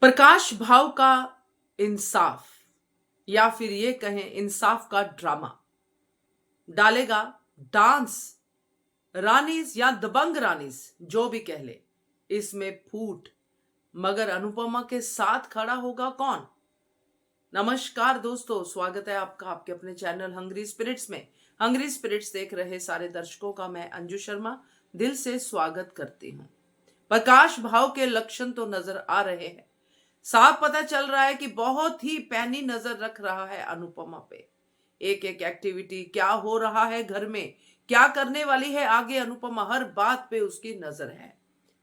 प्रकाश भाव का इंसाफ या फिर ये कहें इंसाफ का ड्रामा डालेगा डांस रानीज या दबंग रानीज जो भी कह ले। इसमें फूट मगर अनुपमा के साथ खड़ा होगा कौन? नमस्कार दोस्तों, स्वागत है आपका आपके अपने चैनल हंग्री स्पिरिट्स में। हंग्री स्पिरिट्स देख रहे सारे दर्शकों का मैं अंजू शर्मा दिल से स्वागत करती हूँ। प्रकाश भाव के लक्षण तो नजर आ रहे हैं, साफ पता चल रहा है कि बहुत ही पैनी नजर रख रहा है अनुपमा पे। एक एक एक्टिविटी क्या हो रहा है घर में, क्या करने वाली है आगे, अनुपमा हर बात पे उसकी नजर है।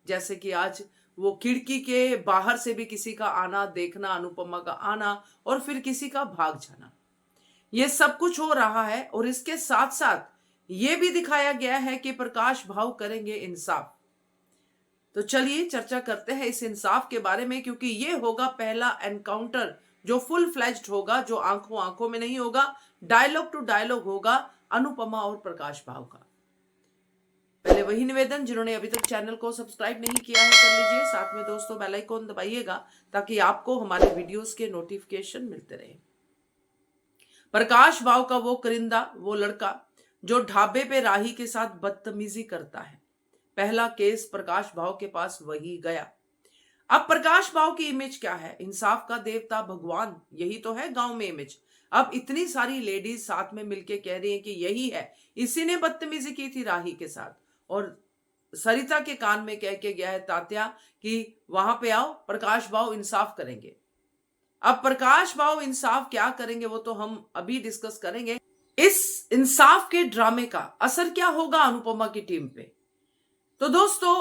जैसे कि आज वो खिड़की के बाहर से भी किसी का आना देखना, अनुपमा का आना और फिर किसी का भाग जाना, ये सब कुछ हो रहा है। और इसके साथ साथ ये भी दिखाया गया है कि प्रकाश भाव करेंगे इंसाफ। तो चलिए चर्चा करते हैं इस इंसाफ के बारे में, क्योंकि ये होगा पहला एनकाउंटर जो फुल फ्लेज्ड होगा, जो आंखों आंखों में नहीं होगा, डायलॉग टू डायलॉग होगा अनुपमा और प्रकाश भाव का। पहले वही निवेदन, जिन्होंने अभी तक चैनल को सब्सक्राइब नहीं किया है कर लीजिए, साथ में दोस्तों बेल आइकन दबाइएगा ताकि आपको हमारे वीडियोस के नोटिफिकेशन मिलते रहे। प्रकाश भाव का वो करिंदा, वो लड़का जो ढाबे पे राही के साथ बदतमीजी करता है, पहला केस प्रकाश भाव के पास वही गया। अब प्रकाश भाव की इमेज क्या है? इंसाफ का देवता, भगवान, यही तो है गांव में इमेज। अब इतनी सारी लेडीज साथ में मिलके कह रही हैं कि यही है, इसी ने बदतमीजी की थी राही के साथ। और सरिता के कान में कह के गया है तात्या कि वहां पे आओ, प्रकाश भाव इंसाफ करेंगे। अब प्रकाश भाव इंसाफ क्या करेंगे वो तो हम अभी डिस्कस करेंगे। इस इंसाफ के ड्रामे का असर क्या होगा अनुपमा की टीम पे? तो दोस्तों,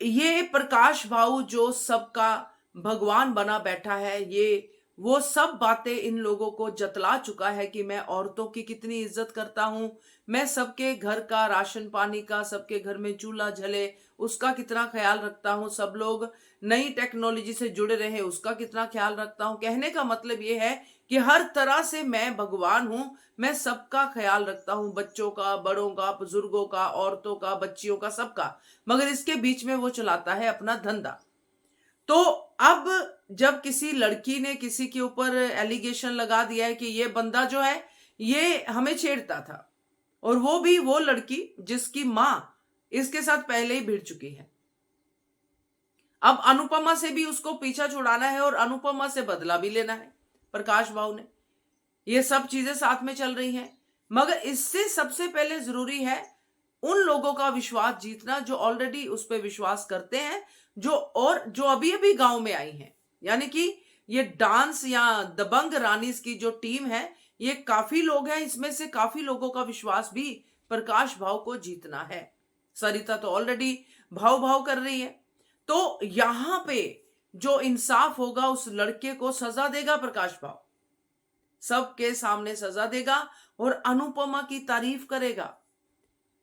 ये प्रकाश भाऊ जो सबका भगवान बना बैठा है, ये वो सब बातें इन लोगों को जतला चुका है कि मैं औरतों की कितनी इज्जत करता हूं, मैं सबके घर का राशन पानी का, सबके घर में चूल्हा जले उसका कितना ख्याल रखता हूं, सब लोग नई टेक्नोलॉजी से जुड़े रहे उसका कितना ख्याल रखता हूं। कहने का मतलब ये है कि हर तरह से मैं भगवान हूं, मैं सबका ख्याल रखता हूं, बच्चों का, बड़ों का, बुजुर्गों का, औरतों का, बच्चियों का, सबका। मगर इसके बीच में वो चलाता है अपना धंधा। तो अब जब किसी लड़की ने किसी के ऊपर एलिगेशन लगा दिया है कि ये बंदा जो है ये हमें छेड़ता था, और वो भी वो लड़की जिसकी मां इसके साथ पहले ही भिड़ चुकी है, अब अनुपमा से भी उसको पीछा छुड़ाना है और अनुपमा से बदला भी लेना है प्रकाश भाव ने। ये सब चीजें साथ में चल रही हैं, मगर इससे सबसे पहले जरूरी है उन लोगों का विश्वास जीतना जो ऑलरेडी उस पर विश्वास करते हैं, जो अभी अभी गांव में आई हैं। यानी कि ये डांस या दबंग रानीज की जो टीम है, ये काफी लोग हैं, इसमें से काफी लोगों का विश्वास भी प्रकाश भाव को जीतना है। सरिता तो ऑलरेडी भाव भाव कर रही है। तो यहां पे जो इंसाफ होगा, उस लड़के को सजा देगा प्रकाश भाव, सबके सामने सजा देगा और अनुपमा की तारीफ करेगा,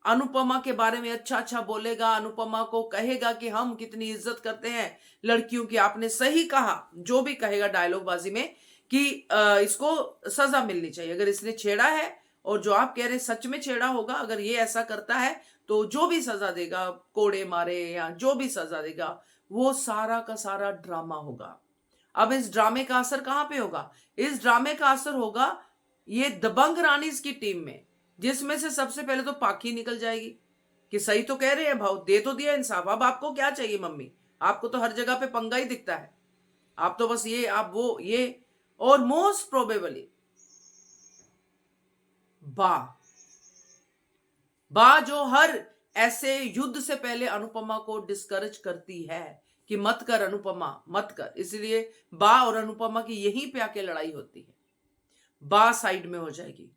अनुपमा के बारे में अच्छा अच्छा बोलेगा, अनुपमा को कहेगा कि हम कितनी इज्जत करते हैं लड़कियों की। आपने सही कहा, जो भी कहेगा डायलॉग बाजी में कि इसको सजा मिलनी चाहिए अगर इसने छेड़ा है, और जो आप कह रहे सच में छेड़ा होगा, अगर ये ऐसा करता है तो जो भी सजा देगा, कोड़े मारे या जो भी सजा देगा, वो सारा का सारा ड्रामा होगा। अब इस ड्रामे का असर कहां पे होगा? इस ड्रामे का असर होगा ये दबंग रानीज की टीम में, जिसमें से सबसे पहले तो पाखी निकल जाएगी कि सही तो कह रहे हैं भाव, दे तो दिया इंसाफ, अब आपको क्या चाहिए मम्मी? आपको तो हर जगह पे पंगा ही दिखता है, आप तो बस ये, आप वो, ये। और मोस्ट प्रोबेबली बा बा जो हर ऐसे युद्ध से पहले अनुपमा को डिस्करेज करती है कि मत कर अनुपमा, मत कर। इसलिए बा और अनुपमा की यहीं पे आके लड़ाई होती है, बा साइड में हो जाएगी।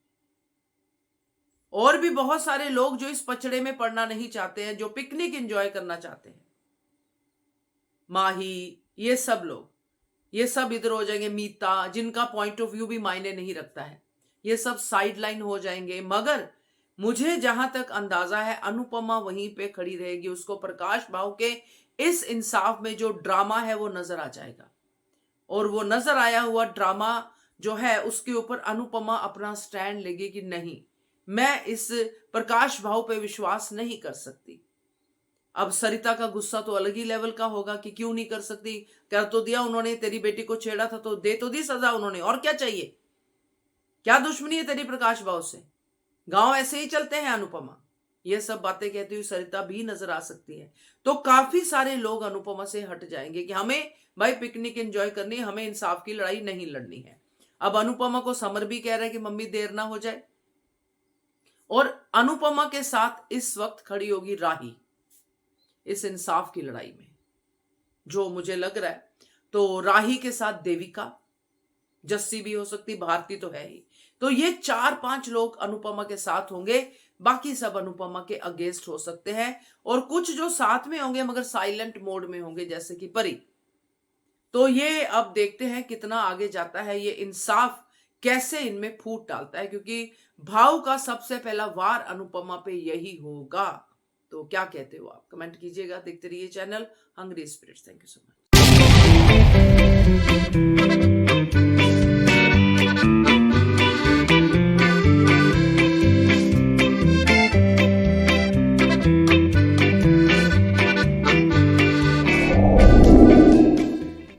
और भी बहुत सारे लोग जो इस पचड़े में पड़ना नहीं चाहते हैं, जो पिकनिक एंजॉय करना चाहते हैं, माही, ये सब लोग, ये सब इधर हो जाएंगे। मीता, जिनका पॉइंट ऑफ व्यू भी मायने नहीं रखता है, ये सब साइड लाइन हो जाएंगे। मगर मुझे जहां तक अंदाजा है, अनुपमा वहीं पे खड़ी रहेगी, उसको प्रकाश भाव के इस इंसाफ में जो ड्रामा है वो नजर आ जाएगा, और वो नजर आया हुआ ड्रामा जो है उसके ऊपर अनुपमा अपना स्टैंड लेगी कि नहीं, मैं इस प्रकाश भाव पे विश्वास नहीं कर सकती। अब सरिता का गुस्सा तो अलग ही लेवल का होगा कि क्यों नहीं कर सकती, कर तो दिया उन्होंने, तेरी बेटी को छेड़ा था तो दे तो दी सजा उन्होंने, और क्या चाहिए, क्या दुश्मनी है तेरी प्रकाश बाबू से, गांव ऐसे ही चलते हैं अनुपमा। ये सब बातें कहती हुई सरिता भी नजर आ सकती है। तो काफी सारे लोग अनुपमा से हट जाएंगे कि हमें भाई पिकनिक एंजॉय करनी है, हमें इंसाफ की लड़ाई नहीं लड़नी है। अब अनुपमा को समर भी कह रहा है कि मम्मी देर ना हो जाए, और अनुपमा के साथ इस वक्त खड़ी होगी राही इस इंसाफ की लड़ाई में, जो मुझे लग रहा है। तो राही के साथ देविका, जस्सी भी हो सकती, भारती तो है ही। तो ये 4-5 लोग अनुपमा के साथ होंगे, बाकी सब अनुपमा के अगेंस्ट हो सकते हैं, और कुछ जो साथ में होंगे मगर साइलेंट मोड में होंगे, जैसे कि परी। तो ये अब देखते हैं कितना आगे जाता है, ये इंसाफ कैसे इनमें फूट डालता है, क्योंकि भाव का सबसे पहला वार अनुपमा पे यही होगा। तो क्या कहते हो आप, कमेंट कीजिएगा। देखते रहिए channel Hungry Spirits. Thank you so much.